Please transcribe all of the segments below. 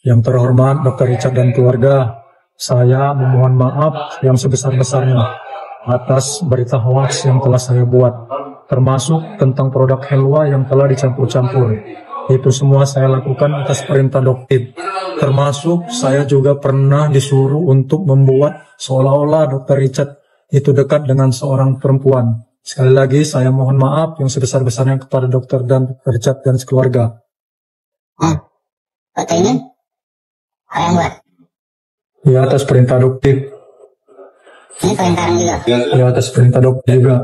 Yang terhormat Dr. Richard dan keluarga, saya memohon maaf yang sebesar-besarnya atas berita hoax yang telah saya buat, termasuk tentang produk Helwa yang telah dicampur-campur. Itu semua saya lakukan atas perintah dokter. Termasuk saya juga pernah disuruh untuk membuat seolah-olah Dr. Richard itu dekat dengan seorang perempuan. Sekali lagi saya mohon maaf yang sebesar-besarnya kepada dokter dan Dr. Richard dan sekeluarga. Foto ini kau yang buat? Ya, atas perintah dokter. Ini kau yang taruh juga? Ya, atas perintah dokter juga.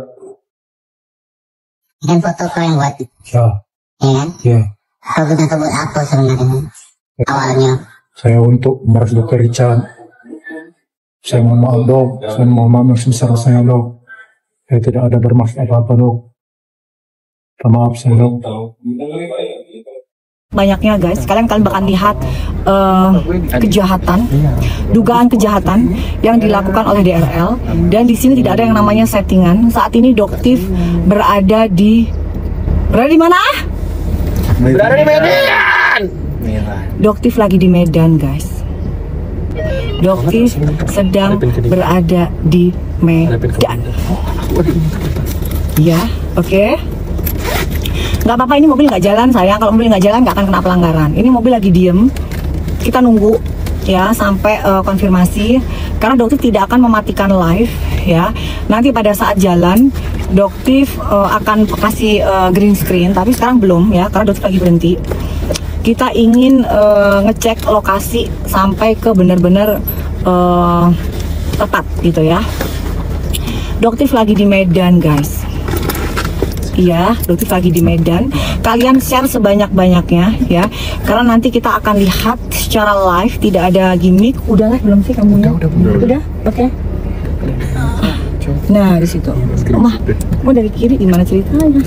Ini kan foto kau yang buat? Ya. Iya kan? Ya. Kau gunakan buat apa sebenarnya? Awalnya? Saya untuk memeras Dr. Richard. Saya mohon maaf dok. Saya mohon maaf yang sebesar-besarnya dok. Saya tidak ada bermaksud apa-apa dok. Maaf saya dok. Banyaknya guys, kalian bakal lihat kejahatan, dugaan kejahatan yang dilakukan oleh DRL, dan di sini tidak ada yang namanya settingan. Saat ini Doktif berada di mana? Berada di Medan. Doktif lagi di Medan guys. Doktif sedang berada di Medan. Ya, oke. Nggak apa-apa, ini mobil nggak jalan sayang. Kalau mobil nggak jalan nggak akan kena pelanggaran. Ini mobil lagi diem. Kita nunggu ya sampai konfirmasi. Karena Doktif tidak akan mematikan live ya. Nanti pada saat jalan Doktif akan kasih green screen. Tapi sekarang belum ya, karena Doktif lagi berhenti. Kita ingin ngecek lokasi sampai ke benar-benar tepat gitu ya. Doktif lagi di Medan guys. Iya, Doktif lagi di Medan. Kalian share sebanyak-banyaknya ya, karena nanti kita akan lihat secara live, tidak ada gimmick. Udah live belum sih kamu? Udah? Oke. Nah di situ. Mau dari kiri gimana ceritanya?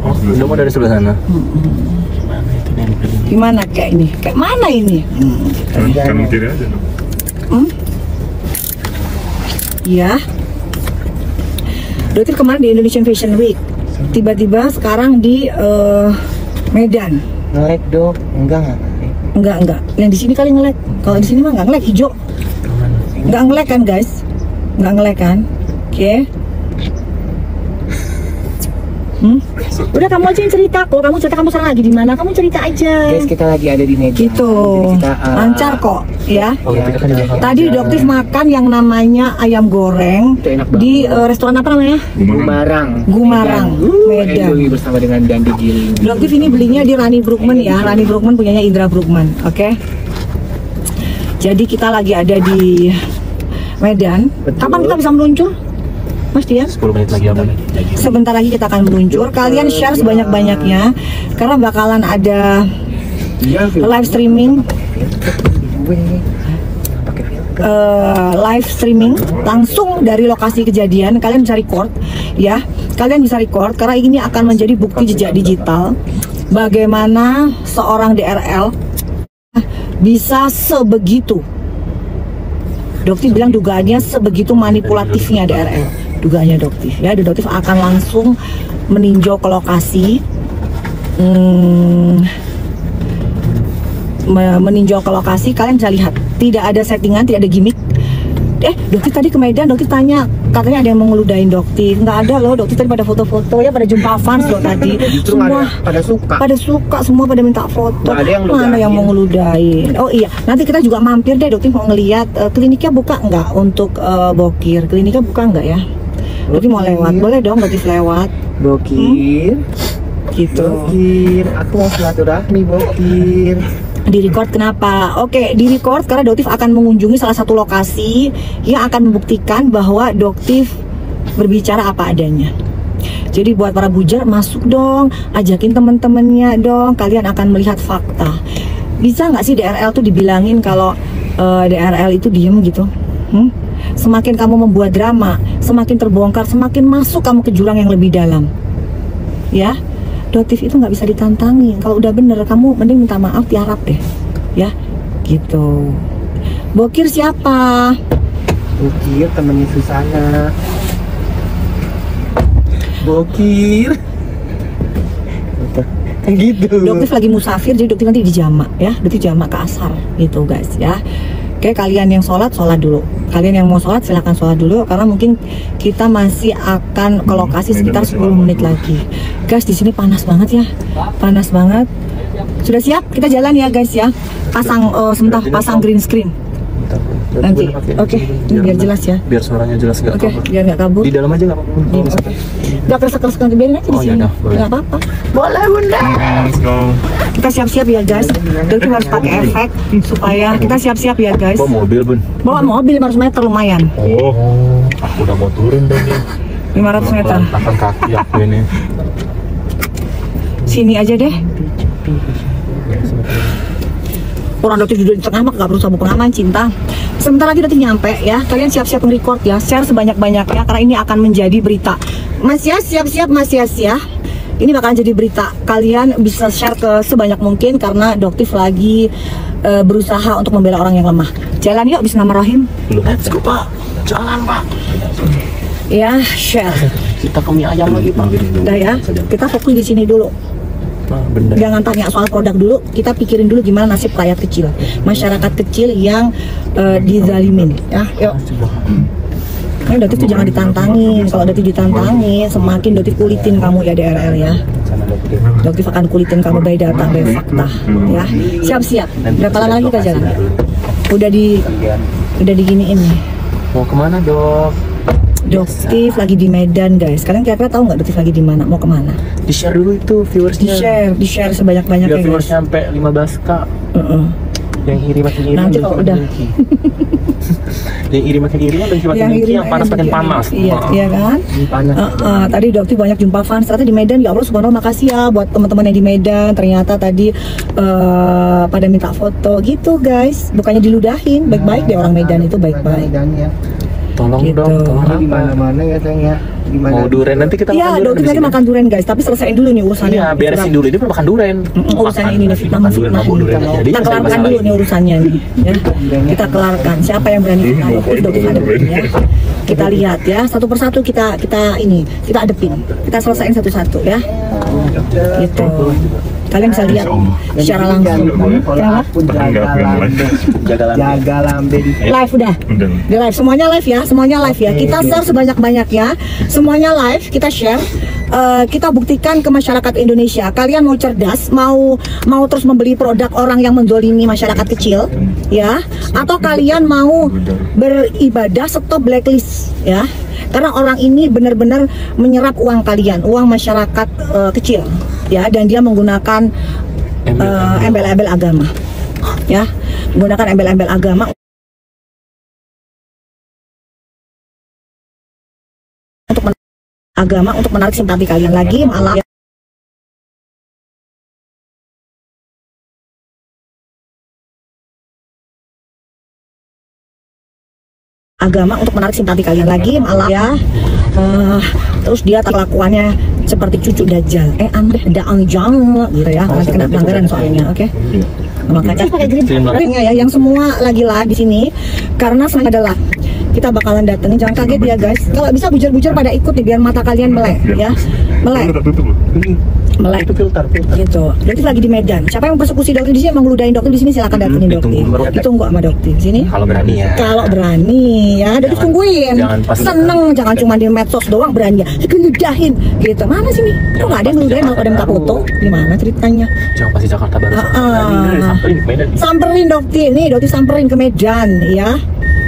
Oh, udah mau dari sebelah sana. Gimana kayak ini? Kayak mana ini? Kanan kiri aja dong. Iya. Doktif kemarin di Indonesian Fashion Week. Tiba-tiba sekarang di Medan. Nge-lag dok? Enggak. Yang di sini kali nge-lag. Kalau di sini mah nggak nge-lag, hijau. Nggak nge-lag kan guys? Nggak nge-lag kan? Oke. Udah kamu aja yang cerita kok. Kamu cerita kamu sekarang lagi di mana? Kamu cerita aja. Guys, kita lagi ada di Medan. Gitu. Kita, lancar kok ya. Tadi kita Doktif makan yang namanya ayam goreng di restoran apa namanya? Gumarang, Medan. Enjoy bersama dengan Dandi Giling. Doktif ini belinya di Rani Brookman ya. Rani Brookman punyanya Indra Brookman. Oke. Jadi kita lagi ada di Medan. Betul. Kapan kita bisa meluncur? Mas Dian? 10 menit lagi aman. Sebentar lagi kita akan meluncur. Kalian share sebanyak-banyaknya karena bakalan ada live streaming. Live streaming langsung dari lokasi kejadian. Kalian bisa record ya. Kalian bisa record karena ini akan menjadi bukti jejak digital bagaimana seorang DRL bisa sebegitu. Doktif bilang dugaannya sebegitu manipulatifnya DRL. Dugaannya Doktif ya. Doktif akan langsung meninjau ke lokasi. Meninjau ke lokasi, kalian bisa lihat tidak ada settingan, tidak ada gimmick. Doktif tadi ke Medan, Doktif tanya katanya ada yang mau ngeludahin Doktif. Nggak ada loh, Doktif tadi pada foto-foto ya, pada jumpa fans loh tadi. Semua pada suka, semua pada minta foto. Mana yang mau ngeludahin? Oh iya, nanti kita juga mampir deh. Doktif mau ngeliat kliniknya buka nggak untuk Bokir? Kliniknya buka nggak ya? Doktif mau lewat, boleh dong Doktif lewat. Bokir, gitu. Bokir, aku mau silaturahmi Bokir. Di record kenapa? Oke, di record karena Doktif akan mengunjungi salah satu lokasi yang akan membuktikan bahwa Doktif berbicara apa adanya. Jadi buat para bujar, masuk dong, ajakin temen-temennya dong, kalian akan melihat fakta. Bisa nggak sih DRL tuh dibilangin kalau DRL itu diem gitu? Semakin kamu membuat drama, semakin terbongkar, semakin masuk kamu ke jurang yang lebih dalam. Ya, Doktif itu nggak bisa ditantangin. Kalau udah bener, kamu mending minta maaf, tiarap deh, ya, gitu. Bokir siapa? Bokir temennya Susana. Bokir. Gitu. Doktif lagi musafir, jadi doktif nanti di jamak ya, doktif jamak ke asar gitu guys ya. Oke, kalian yang sholat dulu. Kalian yang mau sholat silahkan sholat dulu, karena mungkin kita masih akan ke lokasi sekitar 10 menit lagi. Guys, di sini panas banget ya, panas banget. Sudah siap? Kita jalan ya guys ya. Pasang sebentar, pasang green screen. Nanti, oke, ini biar jelas ya. Biar suaranya jelas nggak Oke, kabur. biar nggak kabur. Di dalam aja nggak apa-apa. Nggak keresek-keresek, nanti biarin aja di Oh, sini. yaudah, boleh. Nggak apa-apa. Boleh bunda. Let's go. Kita siap-siap ya guys. Dokter harus pakai efek supaya kita siap-siap ya guys. Bawa mobil bun. Bawa mobil 500 meter lumayan. Oh, Aku udah mau turun deh nih. 500 meter. Tahan kaki aku ini. Sini aja deh. Orang dokter duduk di tengah mah gak perlu sabuk pengaman, cinta. Sebentar lagi dokter nyampe ya. Kalian siap-siap nge-record ya. Share sebanyak-banyaknya karena ini akan menjadi berita. Mas ya, siap-siap Mas Yas ya. Ini bakalan jadi berita. Kalian bisa share ke sebanyak mungkin karena dokter lagi berusaha untuk membela orang yang lemah. Jalan yuk, bismillahirrahmanirrahim. Let's go Pak. Jalan Pak. Ya, share. Kita ke mie ayam lagi Pak. Udah ya. Kita fokus di sini dulu. Bener. Jangan tanya soal produk dulu, kita pikirin dulu gimana nasib rakyat kecil, masyarakat kecil yang dizalimin ya. Yuk. Kan Dotif tuh jangan ditantangin. Kalau Dotif ditantangin, semakin Dotif kulitin kamu ya DRL ya. Dotif akan kulitin kamu by data, by fakta ya. Siap-siap. Berapa lama lagi kita jalan? Udah diginiin nih. Mau kemana Dok? Doktif lagi di Medan guys. Kalian kira-kira tahu nggak Doktif lagi di mana? Mau kemana? Di share dulu itu viewersnya. Di share sebanyak-banyaknya Biar guys. viewersnya sampai 15k. Yang iri makin iri. Nanti kalau udah. Yang iri makin iri kan makin iri, yang panas makin panas. Iya, iya kan? Panas. Tadi Doktif banyak jumpa fans. Ternyata di Medan, ya Allah subhanallah, makasih ya buat teman-teman yang di Medan. Ternyata tadi pada minta foto gitu guys. Bukannya diludahin, baik-baik deh orang Medan itu baik-baik. Tolong Gitu. dong, tolong Di mana-mana ya sayang ya. Di mana? mau duren nanti kita Iya, makan duren Doktif di nanti sini. makan durian guys. Tapi selesaiin dulu nih urusannya. Iya, beresin dulu ini belum makan duren. Urusan ini nih fitnah makan duren, fitnah mau duren. ini. Jadi Kita kelarkan dulu nih urusannya nih ya. Kita kelarkan. Siapa yang berani kita hadapin, Doktif hadapin ya. Kita lihat ya, satu persatu kita adepin. Kita selesaiin satu-satu ya. Gitu. Kalian bisa lihat secara langsung. Kenapa? Jaga lambe di Live udah. udah. Di live, semuanya live ya, semuanya live ya. Kita share sebanyak-banyaknya, semuanya live, kita share. Kita buktikan ke masyarakat Indonesia. Kalian mau cerdas, mau terus membeli produk orang yang menzolimi masyarakat kecil, ya? Atau kalian mau beribadah, stop blacklist, ya? Karena orang ini benar-benar menyerap uang kalian, uang masyarakat kecil, ya. Dan dia menggunakan embel-embel agama, ya, menggunakan embel-embel agama untuk menarik simpati kalian lagi, malah agama untuk menarik simpati kalian lagi, malah ya. Terus dia kelakuannya seperti cucu Dajjal, anda jangan gitu ya, nanti kena pelanggaran soalnya, oke? Makanya pakai green ya, yang semua lagi live di sini karena senang adalah kita bakalan datengin, jangan kaget ya guys. Kalau bisa bujur-bujur pada ikut nih biar mata kalian melek ya, melek. Tak tutup loh. Melek Itu filter. gitu. Dokter lagi di Medan. Siapa yang persekusi dokter di sini, emang ngeludahin dokter di sini, silakan datengin dokter. Ditunggu sama dokter di sini. Kalau berani ya. Kalau berani ya, dokter tungguin. jangan pas- Seneng, jangan cuma di medsos doang berani ya. Ngeludahin gitu. Mana sih nih? Kok nggak ada yang ngeludahin, malah pada minta foto? Gimana ceritanya? Jangan pasti Jakarta baru. Samperin ke Medan. Samperin dokter nih, dokter samperin ke Medan ya.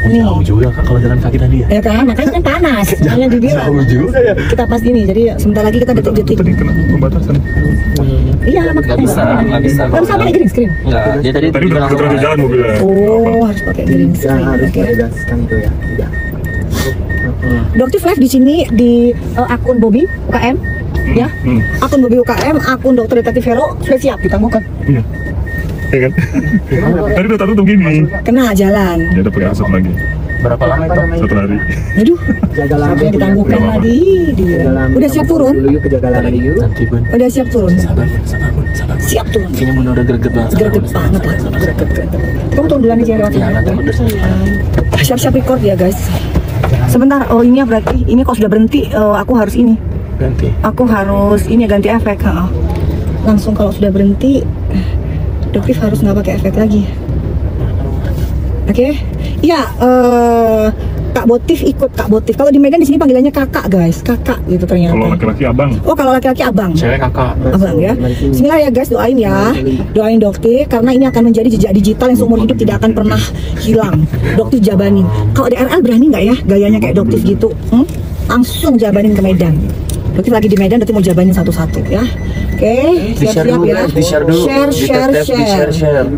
Nih. Jauh juga Kak kalau jalan kaki tadi ya. Ya kan, makanya kan panas. Makanya dibilang. Jauh juga ya. Kita pas ini, jadi sebentar lagi kita detik-detik. Tadi kena pembatasan. Iya, makanya. Nggak bisa. Nggak bisa pakai green screen. Enggak, dia tadi Tadi udah langsung terus jalan mobilnya. Oh, harus pakai green screen. Oke. Jelaskan tuh ya. Udah. Dokter live di sini di akun Bobby UKM, ya. Akun Bobby UKM, akun Dokter Detektif Vero sudah siap ditangguhkan. Iya. Iya kan? Tadi udah tak tutup gini. Kena jalan. Ya udah pakai asap lagi. berapa lama itu? 1 hari. Aduh, Jaga lambe yang ditangguhkan lagi. Dia. Udah siap turun? Dulu yuk ke jaga lambe yuk. Nanti Bun. Udah siap turun? Sabar Bun. Siap turun. Kayaknya Bun udah greget banget. Greget banget lah. Greget. Kamu turun duluan aja lewat Ya, nanti aku udah selesai. Siap-siap record ya guys. Sebentar, oh ini ya berarti ini kalau sudah berhenti aku harus ini. Ganti. Aku harus ini ganti efek. langsung kalau sudah berhenti dokter harus nggak pakai efek lagi. Oke, iya, Kak Botif ikut Kak Botif. Kalau di Medan di sini panggilannya kakak guys, kakak gitu ternyata. Kalau laki-laki abang. Oh, kalau laki-laki abang. Cewek kakak. Abang ya. Bismillah ya guys, doain ya, doain dokter karena ini akan menjadi jejak digital yang seumur hidup tidak akan pernah hilang. Dokter jabanin. Kalau DRL berani nggak ya gayanya kayak dokter gitu? Langsung jabanin ke Medan. Dokter lagi di Medan, dokter mau jabanin satu-satu ya. Oke, siap-siap ya. Di-share dulu. Share.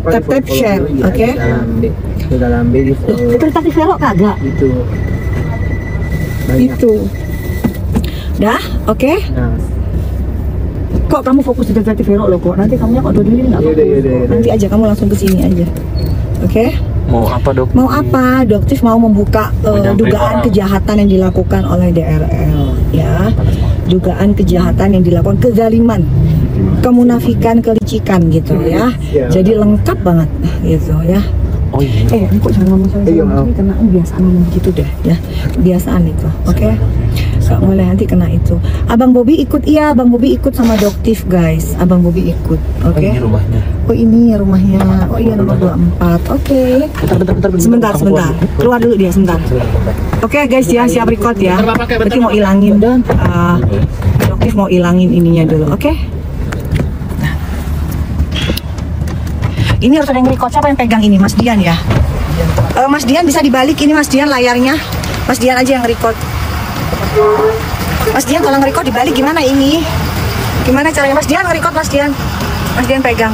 Tap share. Oke. Sudah lambe di Itu dikasih velg kagak? Itu. Dah, oke. Nah, Kok kamu fokus di detektif velg loh kok? Nanti kamunya kok dua-dua ini nggak fokus. Yaudah. Nanti aja kamu langsung ke sini aja. Oke? Mau apa dok? Mau apa? Dokter mau membuka dugaan kejahatan yang dilakukan oleh DRL, ya. Dugaan kejahatan yang dilakukan, kezaliman, kemunafikan, kelicikan gitu ya. Jadi lengkap banget gitu ya. Oh iya. Kok jangan ngomong sama ini kena kebiasaan ngomong gitu deh ya. Kebiasaan itu. Oke. Gak boleh nanti kena itu. Abang Bobby ikut, iya Abang Bobby ikut sama Doktif guys. Abang Bobby ikut. Oke. Ini rumahnya. Oh ini rumahnya. Oh iya nomor 24. Oke. Bentar. Sebentar. Keluar dulu dia sebentar. Oke guys ya, siap record ya. Berarti mau ilangin Doktif mau ilangin ininya dulu. Oke. Ini harus ada yang record. Siapa yang pegang ini? Mas Dian ya? Mas Dian bisa dibalik ini Mas Dian layarnya. Mas Dian aja yang record. Mas Dian kalau nge-record dibalik gimana ini? Gimana caranya Mas Dian nge-record Mas Dian? Mas Dian pegang.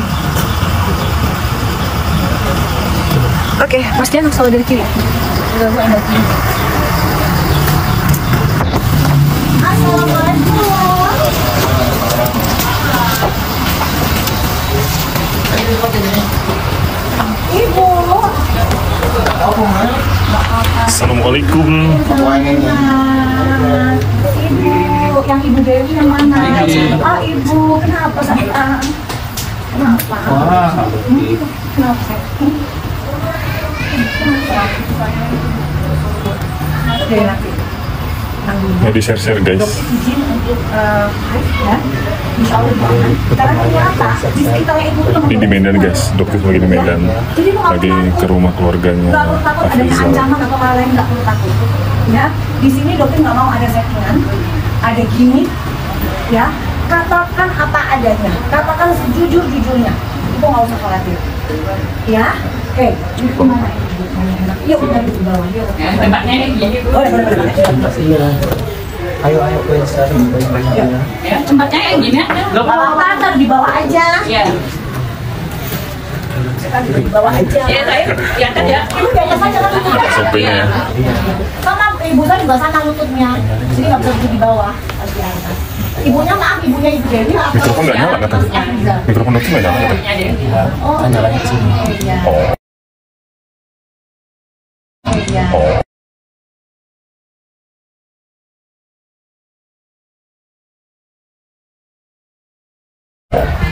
Oke, Mas Dian selalu dari kiri. Ibu. Assalamualaikum. Ibu, yang Ibu Dewi yang mana? Ibu, kenapa sayang? Kenapa? Kenapa sayang? Mau di share guys. Izin untuk ya, insya Allah banget. Karena ternyata di sekitarnya Ibu itu Ini di Medan guys. Dokter lagi di Medan. Lagi ke rumah keluarganya nggak perlu takut adanya Afrizal. ancaman atau hal lain, nggak perlu takut ya. Di sini dokter nggak mau ada settingan, ada gimmick ya. Katakan apa adanya, katakan sejujur-jujurnya. Ibu nggak usah khawatir ya. Ibu mana Ibu? Iya udah di bawah. Tempatnya ini gini Bu. ayo banyak. Tempatnya yang gini aja. Taruh di bawah aja. Iya. Di bawah aja. Iya, saya diangkat ya. Ibu di atas aja kan. Sopirnya ya. Sama ibu kan juga sama lututnya. Jadi nggak bisa duduk di bawah, harus di atas. Ibunya maaf, ibunya Ibu Dewi lah. Mikrofon nggak nyala katanya. Mikrofon dokter nggak nyala katanya. Oh, nyalanya ke sini. Iya. Iya.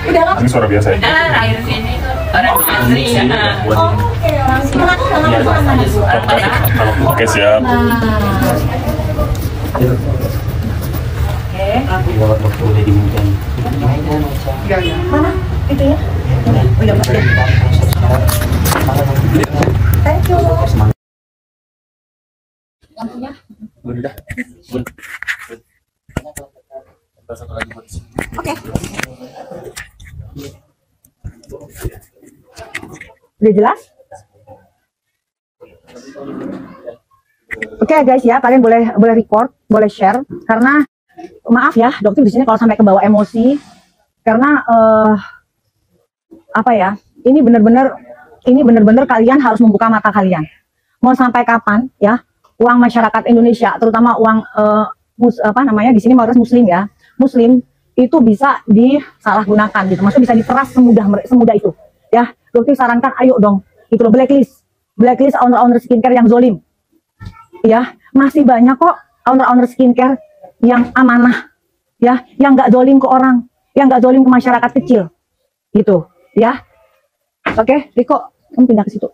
Udah lah. Ini suara biasa ya. Air sini tuh orang asli ya. Oh, oke, orang sini. Kenapa Orang pada Oke siap. Mana? Itu ya? Oh iya, Pak. Thank you. Lampunya? Oke. Udah jelas? Oke guys ya, kalian boleh record, boleh share karena maaf ya, dokter di sini kalau sampai ke bawah emosi karena apa ya? Ini benar-benar kalian harus membuka mata kalian. Mau sampai kapan ya? Uang masyarakat Indonesia, terutama uang di sini mayoritas muslim ya. Muslim itu bisa disalahgunakan gitu. Maksudnya bisa diperas semudah itu. Ya, dokter sarankan ayo dong. Itu loh blacklist owner-owner skincare yang zolim. Ya, masih banyak kok owner-owner skincare yang amanah. Ya, yang nggak zolim ke orang, yang nggak zolim ke masyarakat kecil. Gitu, ya. Oke, Riko, kamu pindah ke situ.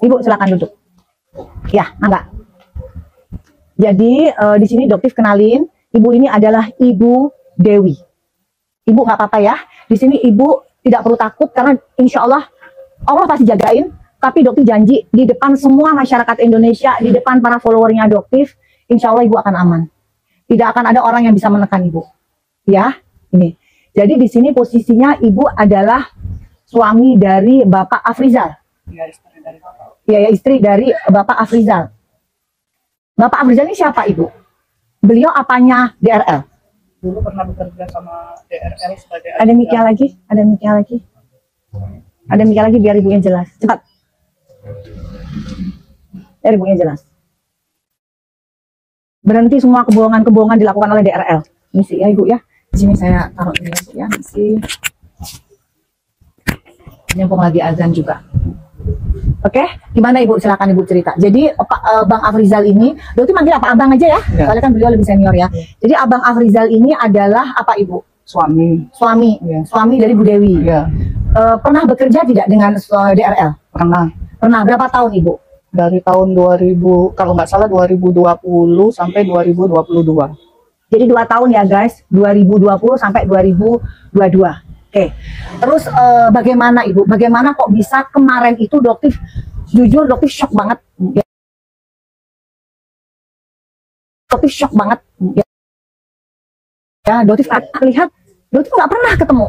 Ibu silakan duduk. Ya, enggak. Jadi di sini dokter kenalin, Ibu ini adalah Ibu Dewi. Ibu nggak apa-apa ya. Di sini ibu tidak perlu takut karena insya Allah Allah pasti jagain. Tapi dokter janji di depan semua masyarakat Indonesia, di depan para followernya Doktif, insya Allah ibu akan aman. Tidak akan ada orang yang bisa menekan ibu. Ya, ini. Jadi di sini posisinya ibu adalah suami dari Bapak Afrizal. Ya, istri dari Bapak Afrizal. Bapak Afrizal ini siapa ibu? Beliau apanya DRL? Dulu pernah bekerja sama DRL sebagai Ada mic lagi? Ada mic lagi? Ada mic lagi biar ibunya jelas. Cepat. Biar ibunya jelas. Berhenti semua kebohongan-kebohongan dilakukan oleh DRL. Misi ya ibu ya. Di sini saya taruh ini ya misi. Nyambung lagi azan juga. Oke, gimana ibu? Silakan ibu cerita. Jadi Bang Afrizal ini, dokter manggil apa abang aja ya? Soalnya kan beliau lebih senior ya. Jadi abang Afrizal ini adalah apa ibu? suami. Suami, suami dari Bu Dewi. Pernah bekerja tidak dengan DRL? Pernah. Pernah. Berapa tahun ibu? Dari tahun 2000, kalau nggak salah 2020 sampai 2022. Jadi 2 tahun ya guys, 2020 sampai 2022. Oke, terus bagaimana ibu? Bagaimana kok bisa kemarin itu Doktif, jujur Doktif shock banget. Doktif shock banget. Ya, Doktif lihat, Doktif nggak pernah ketemu.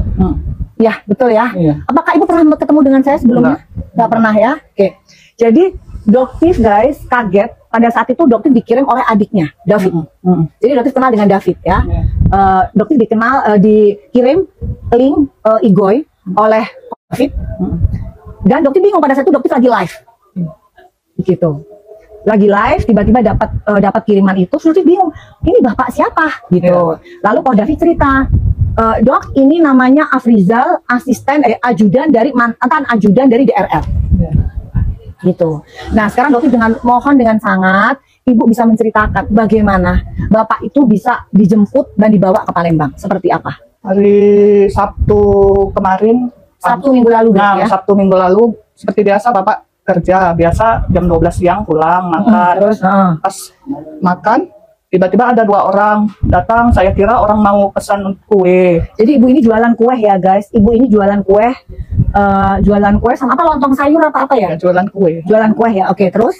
Ya, betul ya. Apakah ibu pernah ketemu dengan saya sebelumnya? Nggak pernah ya. Oke, jadi Doktif guys kaget pada saat itu Doktif dikirim oleh adiknya David. Jadi Doktif kenal dengan David ya. Doktif dikirim link Igoy oleh David. Dan Doktif bingung pada saat itu Doktif lagi live. Gitu. Lagi live tiba-tiba dapat kiriman itu, Doktif bingung. Ini bapak siapa? Gitu. Lalu Pak David cerita, Dok, ini namanya Afrizal, asisten ajudan dari mantan ajudan dari DRL. Gitu. Nah sekarang Doktif mohon dengan sangat ibu bisa menceritakan bagaimana bapak itu bisa dijemput dan dibawa ke Palembang seperti apa? Hari Sabtu kemarin, Sabtu minggu lalu ya? Sabtu minggu lalu seperti biasa bapak kerja biasa jam 12 siang pulang makan. Terus pas makan tiba-tiba ada 2 orang datang, saya kira orang mau pesan kue. Jadi ibu ini jualan kue ya guys, ibu ini jualan kue sama apa, lontong sayur apa ya? Jualan kue. Jualan kue ya, oke terus?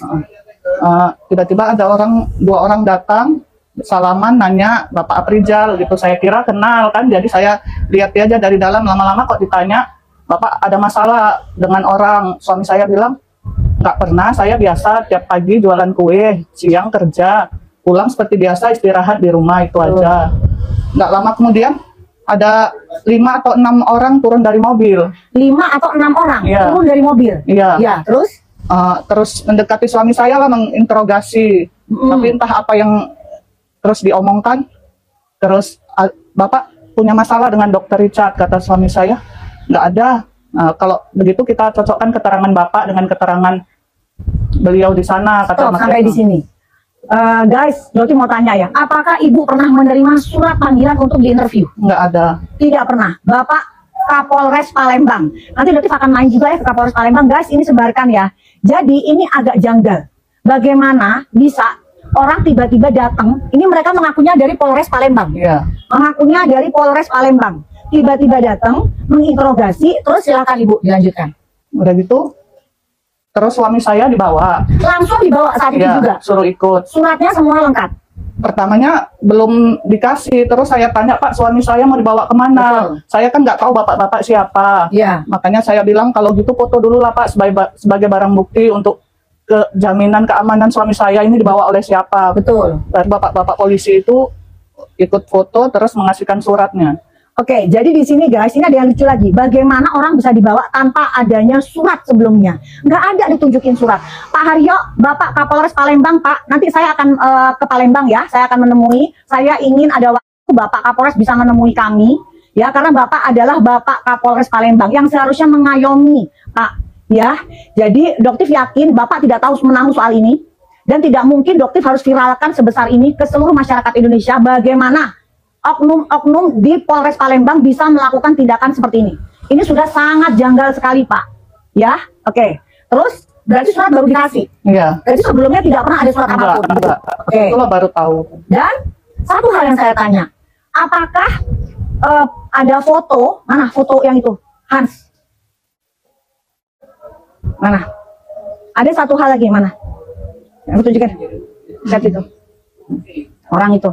Tiba-tiba ada 2 orang datang, salaman nanya Bapak Afrizal gitu, saya kira kenal kan, jadi saya lihat aja dari dalam, lama-lama kok ditanya, Bapak ada masalah dengan orang, suami saya bilang, nggak pernah, saya biasa tiap pagi jualan kue, siang kerja, pulang seperti biasa istirahat di rumah itu aja. Nggak lama kemudian ada 5 atau 6 orang turun dari mobil. 5 atau 6 orang turun dari mobil? Iya. Terus? Terus mendekati suami saya lah, menginterogasi. Tapi entah apa yang terus diomongkan. Terus, Bapak punya masalah dengan Dokter Richard, kata suami saya. Nggak ada. Kalau begitu kita cocokkan keterangan Bapak dengan keterangan beliau di sana. Kata sampai di sini. Guys, Dokter mau tanya ya, apakah ibu pernah menerima surat panggilan untuk diinterview? Nggak ada. Tidak pernah. Bapak Kapolres Palembang. Nanti Dokter akan main juga ya ke Kapolres Palembang. Guys, ini sebarkan ya. Jadi ini agak janggal. Bagaimana bisa orang tiba-tiba datang, ini mereka mengakunya dari Polres Palembang. Mengakunya dari Polres Palembang. Tiba-tiba datang, menginterogasi, terus silakan ibu dilanjutkan. Udah gitu, terus suami saya dibawa. Langsung dibawa saat itu juga? Suruh ikut. Suratnya semua lengkap? Pertamanya belum dikasih, terus saya tanya, Pak, suami saya mau dibawa kemana? Saya kan nggak tahu bapak-bapak siapa. Makanya saya bilang, kalau gitu foto dulu lah Pak, sebagai barang bukti untuk jaminan keamanan suami saya ini dibawa oleh siapa. Betul. Dan bapak-bapak polisi itu ikut foto, terus mengasihkan suratnya. Oke, jadi di sini guys, ini ada yang lucu lagi. Bagaimana orang bisa dibawa tanpa adanya surat sebelumnya? Nggak ada ditunjukin surat. Pak Haryo, Bapak Kapolres Palembang, Pak, nanti saya akan ke Palembang ya. Saya akan menemui. Saya ingin ada waktu Bapak Kapolres bisa menemui kami, ya, karena Bapak adalah Bapak Kapolres Palembang yang seharusnya mengayomi, Pak, ya. Jadi Doktif yakin Bapak tidak tahu menahu soal ini dan tidak mungkin Doktif harus viralkan sebesar ini ke seluruh masyarakat Indonesia. Bagaimana oknum-oknum di Polres Palembang bisa melakukan tindakan seperti ini. Ini sudah sangat janggal sekali, Pak. Ya, oke. Terus, berarti surat baru dikasih? Iya. Berarti sebelumnya tidak pernah ada surat apapun? Oke. Itulah baru tahu. Dan Satu hal yang saya tanya, apakah ada foto, mana foto yang itu, Hans? Mana? Ada satu hal lagi, mana? Yang aku tunjukkan. Lihat itu. Orang itu.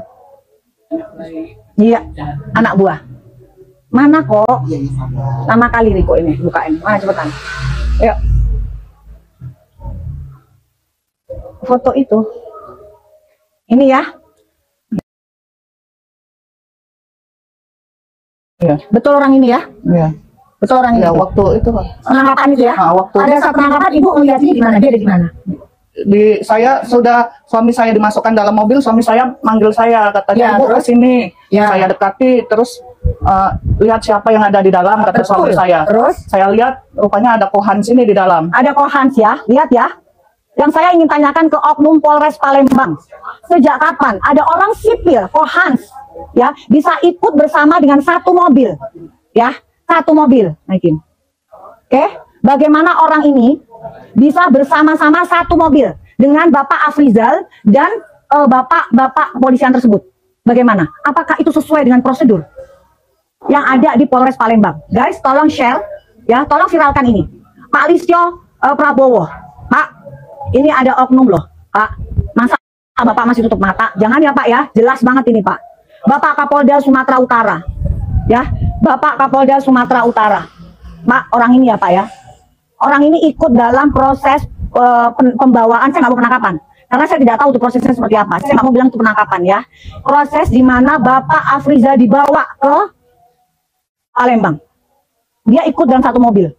Iya, anak buah. Mana kok? Lama kali Riko ini, bukain. Mana cepetan. Ayo. Foto itu. Ini ya. Iya. Betul orang ini ya? Iya. Betul orang ini. Ya, waktu itu Pak. Penangkapan itu ya? Waktu Ada saat penangkapan ibu melihat ini di mana? Dia ada di mana? Suami saya dimasukkan dalam mobil, suami saya manggil saya, katanya Ya, ibu terus? kesini. Ya. Saya dekati, terus lihat siapa yang ada di dalam, kata suami Betul. saya. Terus? Saya lihat rupanya ada Kohans ini di dalam. Ada Kohans ya, lihat ya. Yang saya ingin tanyakan ke Oknum Polres Palembang, sejak kapan ada orang sipil Kohans ya bisa ikut bersama dengan satu mobil, ya satu mobil, naikin. Oke, bagaimana orang ini bisa bersama-sama satu mobil dengan Bapak Afrizal dan Bapak kepolisian tersebut? Bagaimana? Apakah itu sesuai dengan prosedur yang ada di Polres Palembang? Guys, tolong share, ya, tolong viralkan ini. Pak Listio Prabowo, Pak, ini ada oknum loh, Pak. Masa Bapak masih tutup mata? Jangan ya Pak ya, jelas banget ini Pak. Bapak Kapolda Sumatera Utara, ya, Bapak Kapolda Sumatera Utara. Pak, orang ini ya Pak ya. Orang ini ikut dalam proses pembawaan, saya nggak mau penangkapan. Karena saya tidak tahu itu prosesnya seperti apa. Saya nggak mau bilang itu penangkapan ya. Proses di mana Bapak Afrizal dibawa ke Palembang. Dia ikut dalam satu mobil.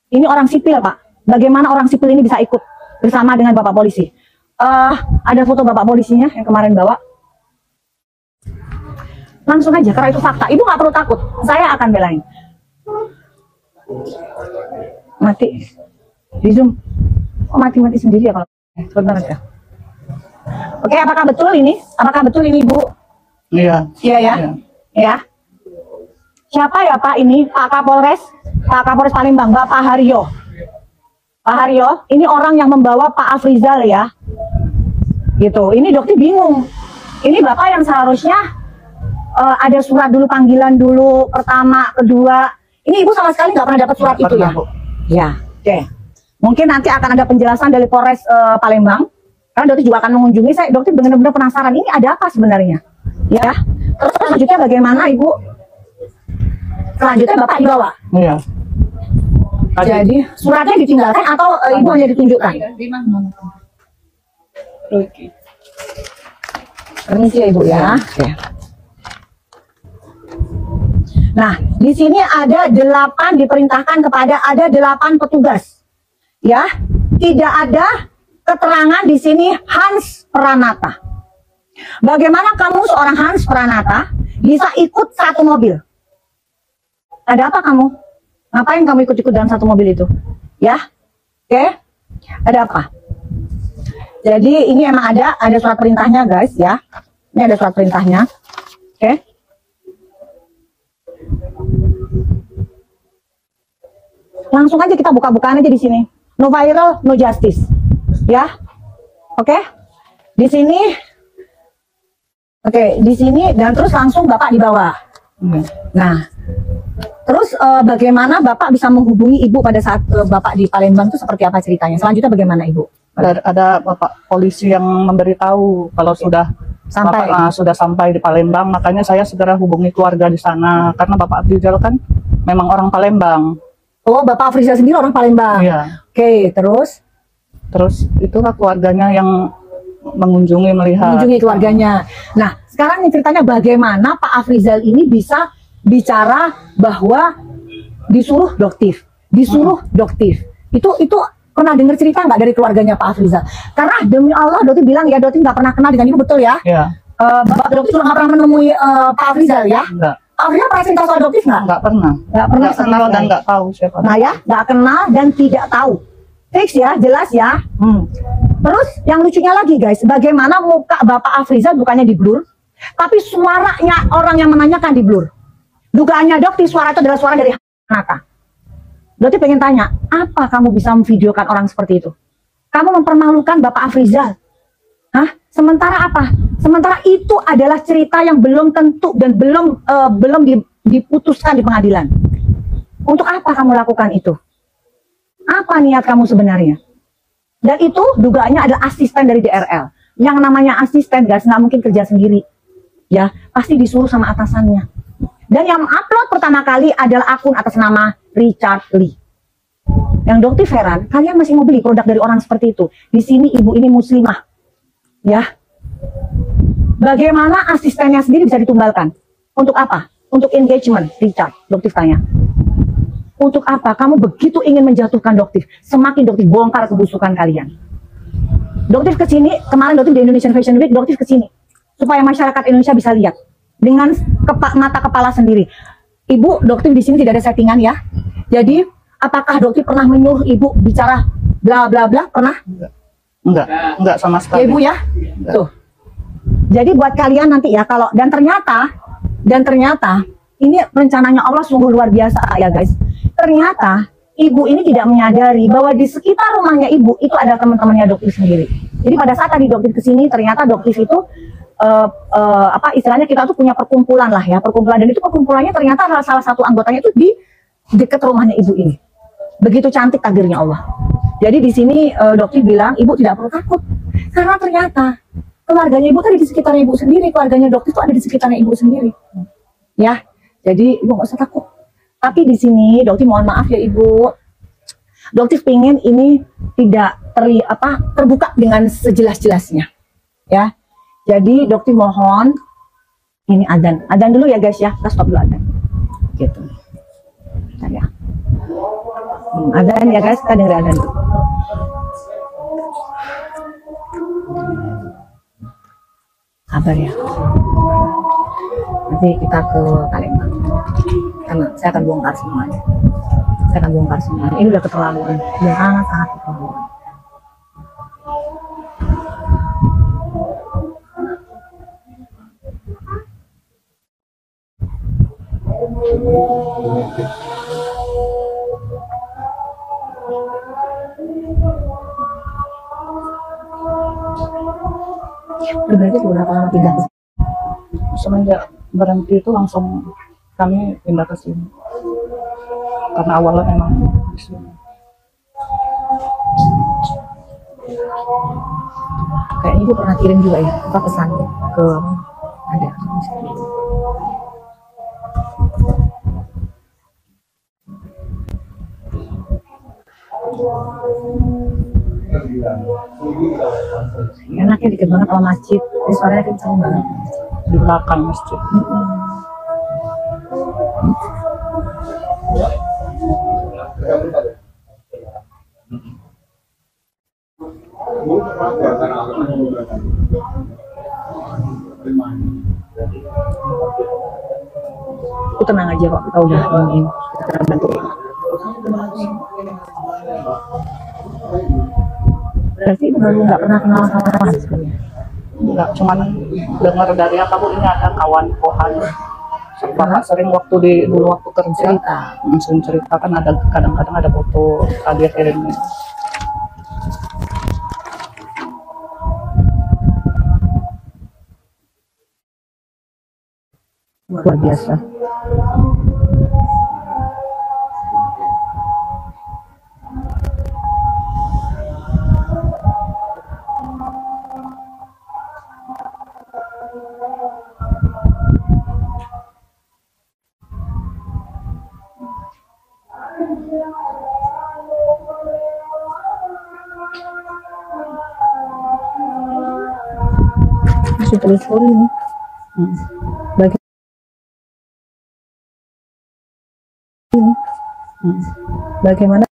Ini orang sipil Pak. Bagaimana orang sipil ini bisa ikut bersama dengan Bapak polisi? Ada foto Bapak polisinya yang kemarin bawa. Langsung aja, karena itu fakta. Ibu nggak perlu takut. Saya akan belain. Mati. Di zoom. Oh, mati-mati sendiri ya kalau. Sebentar ya. Oke, apakah betul ini? Apakah betul ini, Bu? Iya. Iya ya. Ya. Siapa ya Pak ini? Pak Kapolres Palembang, Bapak Haryo. Pak Haryo, ini orang yang membawa Pak Afrizal ya. Gitu. Ini dokter bingung. Ini Bapak yang seharusnya ada surat dulu, panggilan dulu, pertama, kedua. Ini Ibu sama sekali nggak pernah dapat surat itu ya? Ya, oke. Mungkin nanti akan ada penjelasan dari Polres Palembang. Karena dokter juga akan mengunjungi. Dokter benar-benar penasaran, ini ada apa sebenarnya? Ya. Terus selanjutnya bagaimana Ibu? Selanjutnya Bapak dibawa. Iya. Jadi suratnya ditinggalkan atau Ibu hanya ditunjukkan? Oke. Permisi ya Ibu ya. Oke. Nah, di sini ada 8 diperintahkan kepada ada 8 petugas. Ya, tidak ada keterangan di sini Hans Pranata. Bagaimana kamu seorang Hans Pranata bisa ikut satu mobil? Ada apa kamu? Ngapain kamu ikut-ikut dalam satu mobil itu? Ya, oke? Ada apa? Jadi ini emang ada surat perintahnya guys ya. Ini ada surat perintahnya. Oke? Langsung aja kita buka-bukaan aja di sini. No viral, no justice. Ya. Oke? Di sini. Oke, di sini dan terus langsung Bapak dibawa. Nah, terus bagaimana Bapak bisa menghubungi Ibu pada saat Bapak di Palembang itu seperti apa ceritanya? Selanjutnya bagaimana Ibu? Ada Bapak polisi yang memberitahu kalau sudah Sampai. Bapak, sudah sampai di Palembang, makanya saya segera hubungi keluarga di sana karena Bapak Afrizal kan memang orang Palembang. Oh, Bapak Afrizal sendiri orang Palembang. Iya. Oke, terus Itulah keluarganya yang mengunjungi, melihat. mengunjungi keluarganya. Nah, sekarang ini ceritanya bagaimana Pak Afrizal ini bisa bicara bahwa disuruh doktif. Itu pernah dengar cerita nggak dari keluarganya Pak Afrizal? Karena demi Allah Doti bilang ya Doti nggak pernah kenal dengan Ibu, betul ya? Iya. Bapak Doti juga nggak pernah menemui Pak Afrizal ya? Enggak. Pak Afrizal pernah cerita soal doktif nggak? Nggak pernah. Nggak pernah Nggak kenal dan nggak tahu siapa. Nah ya, nggak kenal dan tidak tahu. Fix ya, jelas ya. Terus yang lucunya lagi guys, bagaimana muka Bapak Afrizal bukannya di blur, tapi suaranya orang yang menanyakan di blur. Dugaannya Dokti suara itu adalah suara dari Nata. Dokti pengen tanya, apa kamu bisa memvideokan orang seperti itu? Kamu mempermalukan Bapak Afrizal. Hah? Sementara apa? Sementara itu adalah cerita yang belum tentu dan belum diputuskan di pengadilan. Untuk apa kamu lakukan itu? Apa niat kamu sebenarnya? Dan itu dugaannya adalah asisten dari DRL. Yang namanya asisten guys nggak mungkin kerja sendiri, ya pasti disuruh sama atasannya. Dan yang upload pertama kali adalah akun atas nama Richard Lee. Yang Dokter Heran, kalian masih mau beli produk dari orang seperti itu? Di sini ibu ini muslimah, ya. Bagaimana asistennya sendiri bisa ditumbalkan? Untuk apa? Untuk engagement, Richard. Dokter tanya. Untuk apa? Kamu begitu ingin menjatuhkan Dokter, semakin Dokter bongkar kebusukan kalian. Dokter kesini, kemarin Dokter di Indonesian Fashion Week, Dokter kesini supaya masyarakat Indonesia bisa lihat dengan mata kepala sendiri. Ibu, Dokter di sini tidak ada settingan ya. Jadi, apakah Dokter pernah menyuruh ibu bicara bla bla bla? Pernah? Enggak sama sekali. Ya, ibu ya? Enggak. Tuh. Jadi buat kalian nanti ya kalau dan ternyata ini rencananya Allah sungguh luar biasa ya guys. Ternyata ibu ini tidak menyadari bahwa di sekitar rumahnya ibu itu ada teman-temannya Dokter sendiri. Jadi pada saat tadi Dokter kesini ternyata Dokter itu istilahnya kita tuh punya perkumpulan lah ya, perkumpulan, dan itu perkumpulannya ternyata salah satu anggotanya itu di dekat rumahnya ibu ini. Begitu cantik takdirnya Allah. Jadi di sini Dokter bilang ibu tidak perlu takut karena ternyata keluarganya ibu tadi di sekitarnya ibu sendiri, keluarganya Dokter itu ada di sekitarnya ibu sendiri. Ya, jadi ibu nggak usah takut. Tapi di sini Dokter mohon maaf ya ibu, Dokter pengen ini tidak terbuka dengan sejelas-jelasnya, ya. Jadi Dokter mohon ini adzan dulu ya guys ya, kita stop dulu adzan, gitu. Bentar ya, adzan ya guys, kita dengerin adzan dulu. Kabar ya. Nanti kita ke Palembang. Karena saya akan bongkar semuanya. Ini udah keterlaluan. Udah sangat keterlaluan. Berarti beberapa lama pindah. Semenjak berhenti itu langsung kami pindah ke sini. Karena awalnya memang di sini. Kayak ibu pernah kirim juga ya, pesan ke ada. Enaknya deket banget sama masjid, suaranya kencang banget Di belakang masjid. Aku tenang aja kok, kita udah ingin kita bantu. Berarti baru nggak pernah kenal sama orang sebenarnya? Enggak, cuman dengar dari apa bu, ini ada kawan kohan. Bapak sering dulu waktu kerja sering cerita kan, ada kadang-kadang ada foto dia kirimnya. Luar biasa. Masih telusuri nih. Bagaimana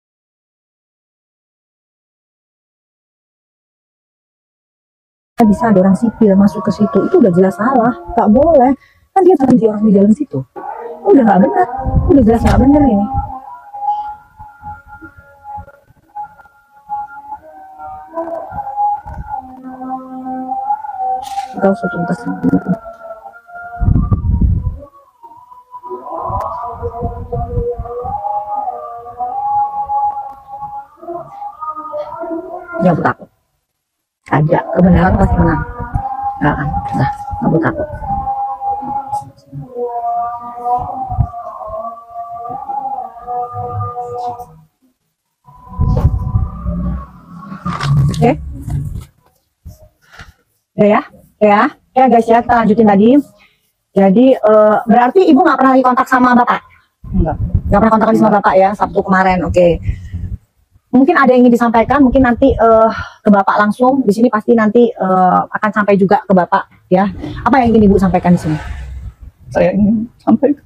bisa ada orang sipil masuk ke situ? Itu udah jelas salah, nggak boleh. Kan dia tadi orang di dalam situ, udah nggak benar, udah jelas nggak benar ini. Kita usah tuntas. Jangan takut. Ada kebenaran pasti menang. Nah, nggak takut. Oke. Ya guys ya, kita lanjutin tadi. Jadi berarti ibu nggak pernah dikontak sama bapak? Nggak pernah kontak sama bapak ya Sabtu kemarin. Oke. Mungkin ada yang ingin disampaikan, mungkin nanti ke bapak langsung. Di sini pasti nanti akan sampai juga ke bapak ya. Apa yang ingin ibu sampaikan di sini? Saya ingin sampaikan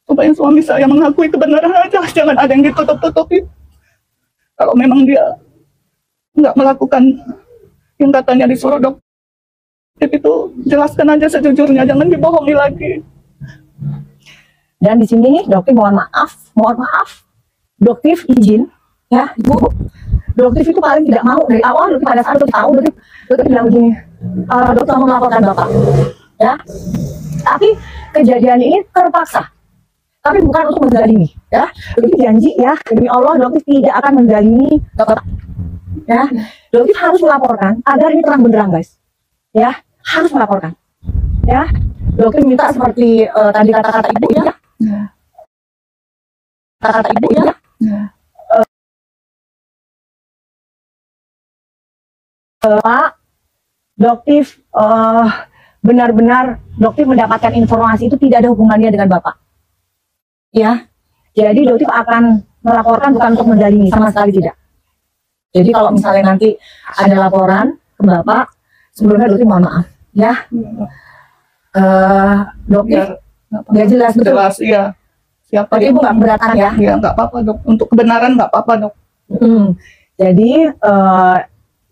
supaya suami saya mengakui kebenaran aja, jangan ada yang ditutup-tutupi. Kalau memang dia nggak melakukan yang katanya disuruh dokter itu, jelaskan aja sejujurnya, jangan dibohongi lagi. Dan di sini dokter mohon maaf, dokter izin ya ibu. Dokter itu paling tidak mau dari awal, dokter pada saat dokter tahu, dokter bilang begini, dokter mau melaporkan bapak ya. Tapi kejadian ini terpaksa, tapi bukan untuk menzalimi ya. Dokter janji ya, demi Allah dokter tidak akan menzalimi bapak ya. Dokter harus melaporkan agar ini terang benderang guys ya, harus melaporkan ya. Dokter minta seperti tadi kata-kata ibu ya, kata-kata ibu ya, Pak dokter benar-benar dokter mendapatkan informasi itu tidak ada hubungannya dengan bapak ya. Jadi dokter akan melaporkan bukan untuk menzalimi, sama sekali tidak. Jadi kalau misalnya nanti ada laporan ke bapak, sebelumnya dokter mohon maaf ya. Dokter biar jelas betul. Jelas, iya. Siapa Tapi ibu nggak keberatan ya? Iya, nggak apa-apa dok. Untuk kebenaran nggak apa-apa dok. Jadi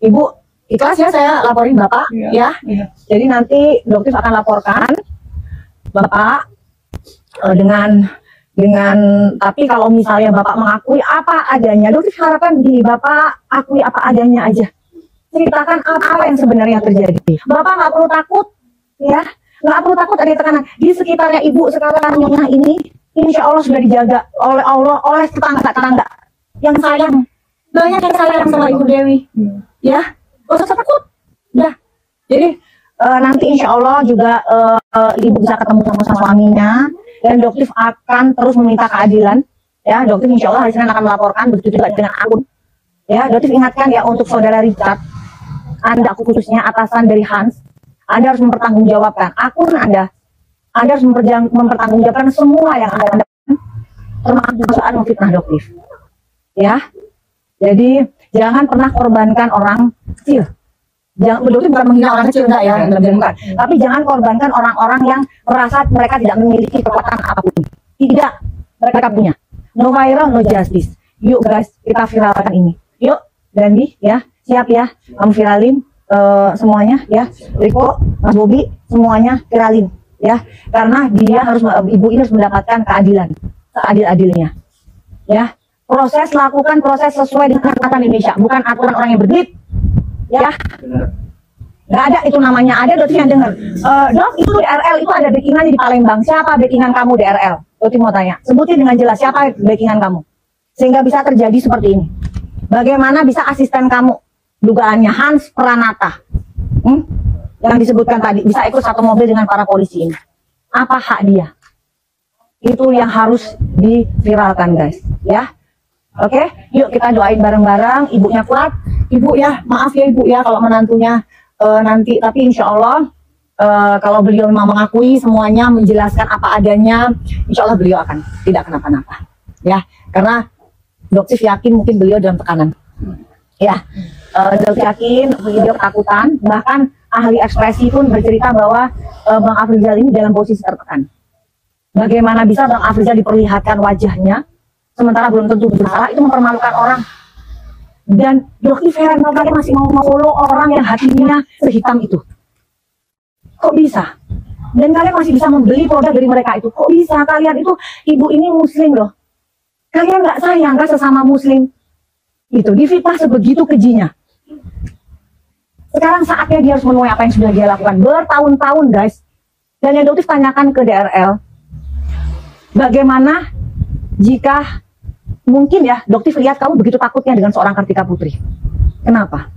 ibu ikhlas ya saya laporin bapak ya. Jadi nanti dokter akan laporkan bapak dengan tapi kalau misalnya bapak mengakui apa adanya, dokter harapkan begini, bapak akui apa adanya aja. Ceritakan apa yang sebenarnya terjadi. Bapak nggak perlu takut ya, nggak perlu takut ada tekanan di sekitarnya ibu sekarang. Nyonya ini insya Allah sudah dijaga oleh Allah, oleh tetangga-tetangga yang sayang, banyak yang sayang sama Ibu Dewi ya. Gak usah takut ya. Jadi nanti insya Allah juga ibu bisa ketemu sama suaminya, dan dokter akan terus meminta keadilan ya. Dokter insya Allah hari Senin akan melaporkan, begitu juga dengan akun ya. Dokter ingatkan ya untuk saudara Richard, Anda khususnya atasan dari Hans, Anda harus mempertanggungjawabkan akun Anda harus mempertanggungjawabkan semua yang Anda lakukan, termasuk dugaan memfitnah dokter ya. Jadi jangan pernah korbankan orang kecil. Jangan, dokter bukan menghina orang kecil enggak ya, bukan. Tapi jangan korbankan orang-orang yang merasa mereka tidak memiliki kekuatan apapun. Tidak, mereka punya. No viral, no justice. Yuk guys, kita viralkan ini. Yuk, Dandi ya, siap ya, kamu viralin semuanya ya. Riko, Mas Bobi, semuanya viralin ya. Karena dia harus, ibu ini harus mendapatkan keadilan, seadil-adilnya ya. Lakukan proses sesuai dengan aturan Indonesia, bukan aturan orang yang berduit ya. Nggak ada itu namanya. Ada dokter yang dengar, dok itu DRL itu ada backingannya di Palembang. Siapa backingan kamu DRL? Dokter mau tanya, sebutin dengan jelas siapa backingan kamu, sehingga bisa terjadi seperti ini. Bagaimana bisa asisten kamu dugaannya Hans Pranata yang disebutkan tadi bisa ikut satu mobil dengan para polisi ini? Apa hak dia? Itu yang harus diviralkan guys ya. Oke, yuk kita doain bareng-bareng ibunya kuat. Ibu ya, maaf ya ibu ya kalau menantunya nanti, tapi insya Allah kalau beliau memang mengakui semuanya, menjelaskan apa adanya, insya Allah beliau akan tidak kenapa-napa ya. Karena dokter yakin mungkin beliau dalam tekanan ya. Dokter yakin beliau ketakutan, bahkan ahli ekspresi pun bercerita bahwa Bang Afrizal ini dalam posisi tertekan. Bagaimana bisa Bang Afrizal diperlihatkan wajahnya sementara belum tentu bersalah, itu mempermalukan orang. Dan dokter heran, kalian masih mau follow orang yang hatinya sehitam itu. Kok bisa? Dan kalian masih bisa membeli produk dari mereka itu. Kok bisa? Kalian itu, ibu ini muslim loh. Kalian nggak sayang kan sesama muslim? Itu difitnah sebegitu kejinya. Sekarang saatnya dia harus menuai apa yang sudah dia lakukan bertahun-tahun guys. Dan yang dokter tanyakan ke DRL, bagaimana jika mungkin ya dokter lihat kamu begitu takutnya dengan seorang Kartika Putri. Kenapa?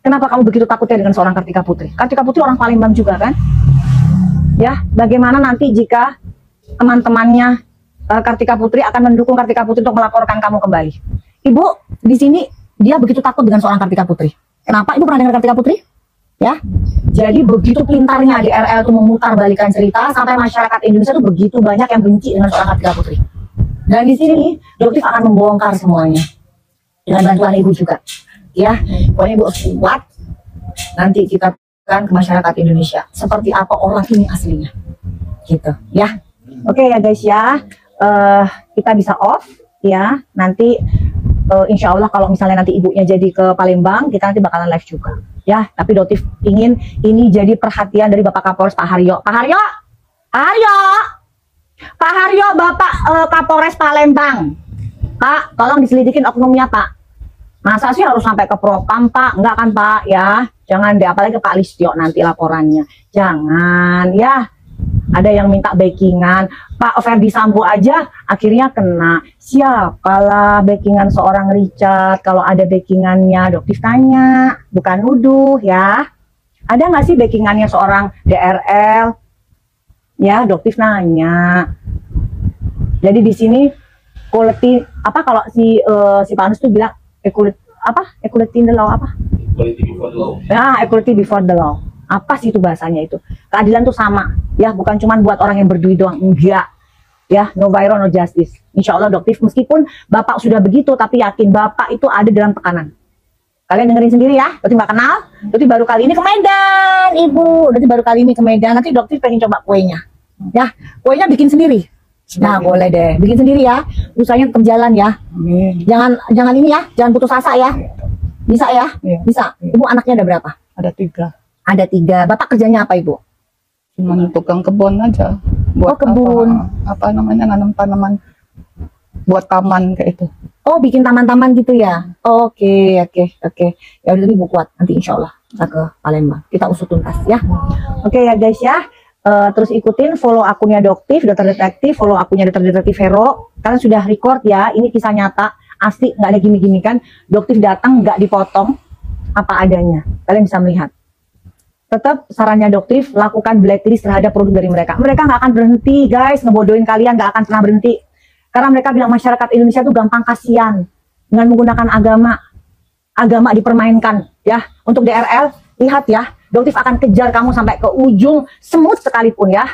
Kenapa kamu begitu takutnya dengan seorang Kartika Putri? Kartika Putri orang Palembang juga kan? Ya, bagaimana nanti jika teman-temannya Kartika Putri akan mendukung Kartika Putri untuk melaporkan kamu kembali? Ibu di sini dia begitu takut dengan seorang Kartika Putri. Kenapa? Ibu pernah dengar Kartika Putri? Ya, jadi begitu pintarnya DRL itu memutar balikan cerita sampai masyarakat Indonesia itu begitu banyak yang benci dengan seorang Kartika Putri. Dan di sini Doktif akan membongkar semuanya dengan bantuan ibu juga. Ya, pokoknya ibu kuat. Nanti kita kan ke masyarakat Indonesia seperti apa orang ini aslinya, gitu. Ya, oke ya guys ya, kita bisa off ya. Nanti insya Allah kalau misalnya nanti ibunya jadi ke Palembang, kita nanti bakalan live juga. Ya, tapi Doktif ingin ini jadi perhatian dari Bapak Kapolres Pak Haryo. Pak Haryo, Pak Haryo, Bapak Kapolres Palembang. Pak, tolong diselidikin oknumnya Pak. Masa sih harus sampai ke Propam Pak? Enggak kan Pak ya? Jangan deh, apalagi ke Pak Listio nanti laporannya. Jangan ya. Ada yang minta backingan, Pak Ferdi Sambo aja akhirnya kena. Siapalah backingan seorang Richard? Kalau ada backingannya, Doktif tanya, bukan nuduh ya. Ada nggak sih backingannya seorang DRL? Ya, Doktif nanya. Jadi di sini quality apa kalau si Pak Anus tuh bilang equality in the law apa? Equality before the law. Ya, equality before the law. Apa sih itu bahasanya itu? Keadilan tuh sama, ya bukan cuma buat orang yang berduit doang, enggak. Ya, no viral, no justice. Insya Allah Doktif meskipun Bapak sudah begitu, tapi yakin Bapak itu ada dalam tekanan. Kalian dengerin sendiri ya, Doktif nggak kenal. Doktif baru kali ini ke Medan, Ibu. Doktif baru kali ini ke Medan. Nanti Doktif pengen coba kuenya. Ya, kuenya bikin sendiri. Nah, boleh deh, bikin sendiri ya. Usahanya tetap jalan ya. Jangan ini ya, jangan putus asa ya. Bisa ya? Bisa. Ibu anaknya ada berapa? Ada 3. Ada 3. Bapak kerjanya apa Ibu? Cuman tukang kebun aja. Buat kebun. Apa namanya, nanam tanaman buat taman kayak itu. Oh, bikin taman-taman gitu ya? Oke. Ya udah Ibu kuat. Nanti insya Allah kita ke Palembang. Kita usut tuntas ya. Oke ya guys ya. Terus ikutin follow akunnya Doktif, Dokter Detektif, follow akunnya Dokter Detektif Vero. Kalian sudah record ya. Ini kisah nyata. Asli, nggak ada gimmick kan. Doktif datang nggak dipotong apa adanya. Kalian bisa melihat. Tetap sarannya Doktif, lakukan blacklist terhadap produk dari mereka. Mereka nggak akan berhenti guys, ngebodohin kalian, nggak akan pernah berhenti. Karena mereka bilang masyarakat Indonesia itu gampang kasihan dengan menggunakan agama dipermainkan ya. Untuk DRL, lihat ya, Doktif akan kejar kamu sampai ke ujung semut sekalipun ya.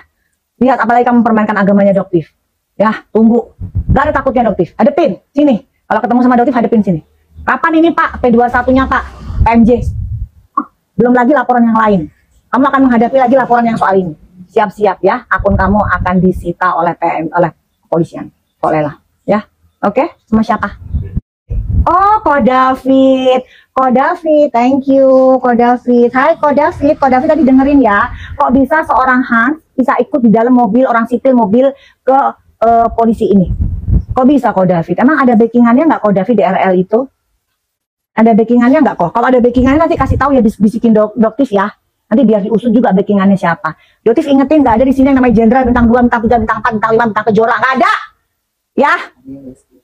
Lihat apalagi kamu mempermainkan agamanya Doktif. Ya, tunggu. Gak ada takutnya Doktif. Hadepin sini. Kalau ketemu sama Doktif, hadepin sini. Kapan ini Pak P21-nya Pak? PMJ. Belum lagi laporan yang lain. Kamu akan menghadapi lagi laporan yang soal ini. Siap-siap ya, akun kamu akan disita oleh kepolisian. Bolehlah, ya. Oke, sama siapa? Oh, Ko David. Ko David, thank you. Ko David. Hai Ko David. Ko David tadi dengerin ya. Kok bisa seorang Hans bisa ikut di dalam mobil orang sipil mobil ke polisi ini? Kok bisa Ko David? Emang ada backingannya nggak Ko David DRL itu? Ada backingannya nggak kok? Kalau ada backingannya nanti kasih tahu ya, bisikin Doktif ya. Nanti biar diusut juga backingannya siapa. Doktif ingetin nggak ada di sini yang namanya jenderal bintang 2, bintang 3, bintang 4, bintang 5, bintang kejora. Nggak ada. Ya.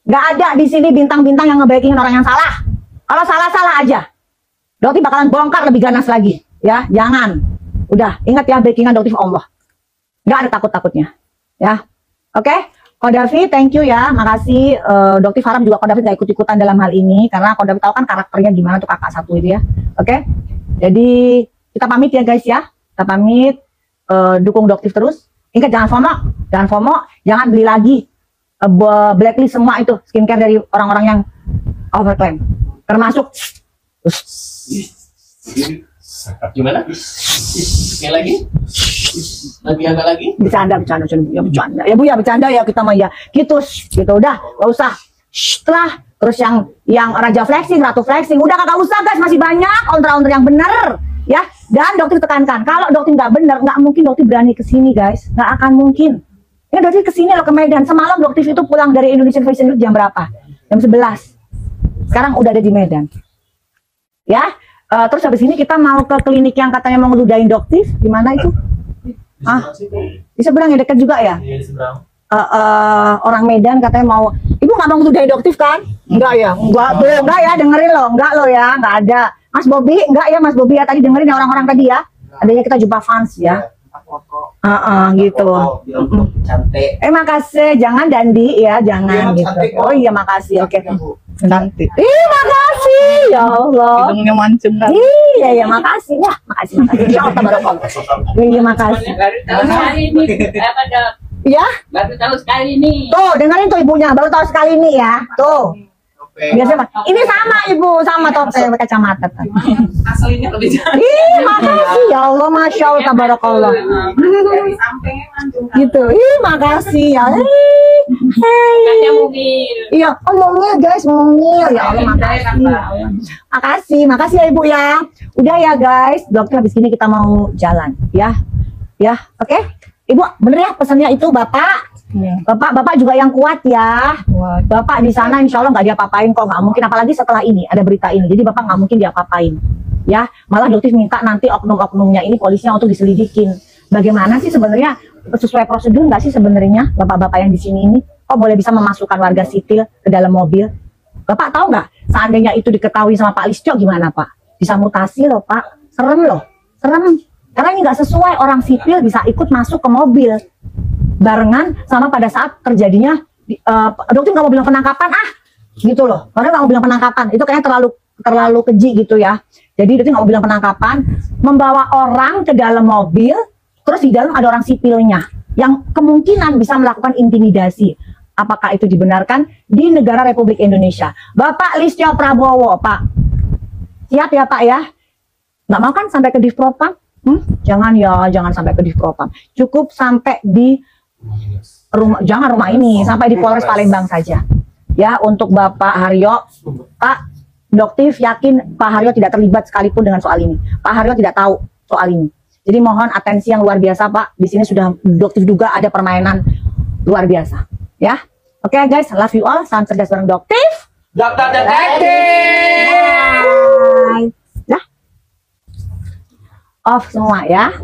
Nggak ada di sini bintang-bintang yang nge-backingin orang yang salah. Kalau salah-salah aja. Doktif bakalan bongkar lebih ganas lagi. Ya, jangan. Udah, ingat ya backingan Doktif Allah. Nggak ada takut-takutnya. Ya. Oke? Ko David, thank you ya, makasih. Doktif harap juga Ko David gak ikut-ikutan dalam hal ini karena Ko David tahu kan karakternya gimana tuh kakak satu itu ya. Oke, jadi kita pamit ya guys ya. Kita pamit, dukung Doktif terus. Ingat jangan FOMO, jangan beli lagi blacklist semua itu skincare dari orang-orang yang overclaim, termasuk. Gimana? Sekali lagi? Lagi agak lagi? Bercanda ya Bu ya, bercanda ya kita mah ya gitu udah gak usah setelah terus yang raja flexing, ratu flexing udah kagak usah guys, masih banyak owner-owner yang bener ya. Dan Doktif tekankan kalau Doktif nggak bener, nggak mungkin Doktif berani kesini guys, nggak akan mungkin. Ini Doktif kesini loh ke Medan. Semalam Doktif itu pulang dari Indonesian Fashion Week jam berapa? Jam 11. Sekarang udah ada di Medan ya. Terus habis ini kita mau ke klinik yang katanya mau ngeludahin Doktif. Di mana itu? Di seberang ya, dekat juga ya? Iya, di seberang. Orang Medan katanya mau. Ibu nggak mau ngeludahin Doktif kan? Enggak ya? Enggak ya, dengerin loh. Enggak loh ya, enggak ada. Mas Bobby, enggak ya Mas Bobby ya, tadi dengerin ya orang-orang tadi ya. Adanya kita jumpa fans ya. Gitu. Cantik. Makasih, jangan Dandi ya, jangan gitu. Oh iya makasih, oke. Cantik. Makasih ya Allah. Hidungnya mancung kan. Iya, makasih ya, makasih. Insya Allah tabarakallah. Iya makasih. Baru tahu sekali ini. Apa dok? Ya, Baru tahu sekali ini. tuh dengerin tuh ibunya, baru tahu sekali ini ya. Tuh. Biasanya ini sama ibu, sama topi kacamata. Aslinya lebih jauh. Makasih ya Allah, masya Allah, tabarakallah. Gitu, makasih ya. Katanya mobil. Iya, ngomongnya guys, ngomongnya ya Allah, makasih ya ibu ya. Udah ya guys, dokter habis ini kita mau jalan ya, oke. Ibu bener ya pesannya itu bapak. Bapak juga yang kuat ya. Bapak di sana insya Allah nggak diapa-apain kok, nggak mungkin, apalagi setelah ini ada berita ini. Jadi bapak nggak mungkin diapa-apain, ya. Malah dokter minta nanti oknum-oknumnya ini polisinya untuk diselidikin. Bagaimana sih sebenarnya sesuai prosedur nggak sih sebenarnya bapak-bapak yang di sini ini? Kok boleh bisa memasukkan warga sipil ke dalam mobil? Bapak tahu nggak? Seandainya itu diketahui sama Pak Listio gimana Pak? Bisa mutasi loh Pak, serem loh, serem. Karena ini nggak sesuai orang sipil bisa ikut masuk ke mobil barengan sama pada saat terjadinya dokter nggak mau bilang penangkapan gitu loh, karena nggak mau bilang penangkapan itu kayaknya terlalu keji gitu ya. Jadi dokter nggak mau bilang penangkapan, membawa orang ke dalam mobil terus di dalam ada orang sipilnya yang kemungkinan bisa melakukan intimidasi. Apakah itu dibenarkan di negara Republik Indonesia? Bapak Listio Prabowo, Pak, siap ya Pak ya? Nggak mau kan sampai ke Divpropam? Jangan ya, jangan sampai ke Divpropam, cukup sampai di rumah, jangan rumah ini, sampai di Polres Palembang saja ya. Untuk Bapak Haryo, Pak Doktif yakin Pak Haryo tidak terlibat sekalipun dengan soal ini. Pak Haryo tidak tahu soal ini, jadi mohon atensi yang luar biasa Pak. Di sini sudah Doktif duga ada permainan luar biasa ya. Oke guys, love you all, salam cerdas bareng Doktif. Dokter detektif. Bye. Dah off semua ya.